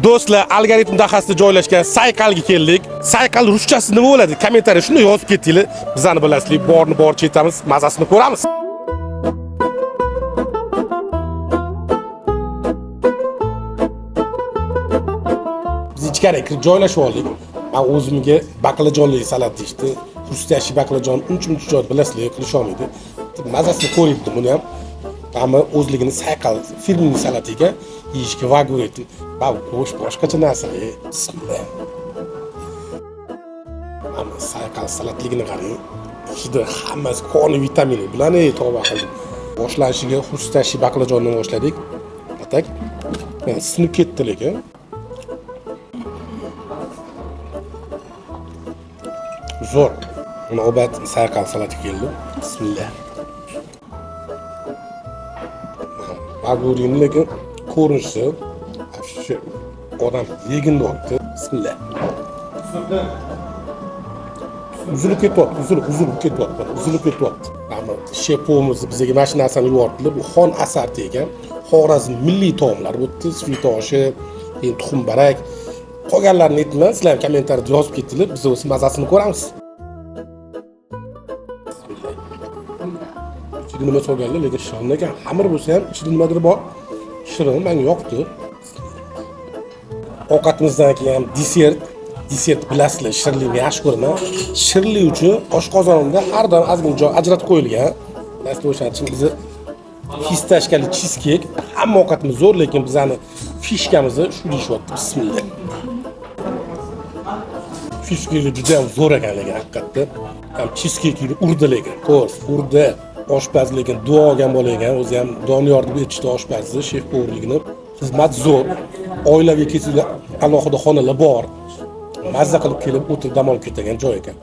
Do'stlar, algoritm dahasida joylashgan sayqalga keldik. Sayqal ruschasi nima bo'ladi? Kommentariyga shuni yozib ketinglar. Bizani bilasizlik, borni boricha aytamiz, mazasini ko'ramiz. Biz ichkariga kirib joylashib oldik. Men o'zimga baqlajonli salat deyishdi. Ruschasi baqlajon uncha-muncha joy bilasizlar, qilish olmaydi. Mazasini ko'ribdim buni ham. Ammo o'zligini sayqal firmning salatiga yeyishga va'da etdim. Bu go'sht boshqacha narsa. Bismillah. Ammo sayqal salatligini qarang. Ichida hammasi qoni vitamini bilan tavba qildim. Boshlanishiga xustashi baqlajondan boshladik. Atak. Sinib ketdi lekin. Zo'r. Navbat sayqal salati keldi. Bismillah. Aguriyni lekin ko'rinishi shu odam yegin deyapti. Bismillah. Uzilib ketyapti, uzilib ketyapti. Ammo shefimiz bizga mana shu narsani yubordilar. Bu xon asar degan Xorazm milliy taomlar. Bu svet oshi, tuxum barak. Qolganlarini aytmang, sizlar kommentariyada yozib ketinglar, biz o'z mazasini ko'ramiz. Ichida nima solganlar, lekin shirin ekan. Xamir bo'lsa ham ichida nimadir bor. Shirin menga yoqdi. Ovqatimizdan keyin ham desert bilasizlar, shirinlikni yaxshi ko'raman. Shirinlik uchun oshqozonimda har doim ozgina joy ajratib qo'yilgan. Dastur o'shaning uchun bizni fistashkali cheesecake hamma ovqatimiz zo'r, lekin bizani fishkamizni shu deyishyapti. Bismillah. Fishkali juda ham zo'r ekan lekin haqiqatda. Ham cheesecake urdi lekin. Ko'rs, urdi. Oshpaz lekin duo olgan bo'lagan, o'zi ham Doniyor deb aytishdi oshpazni, shef povurligini. Xizmat zo'r. Oilaviy kesilgan alohida xonalar bor. Mazza qilib kelib o'tirib dam olib ketadigan joy ekan.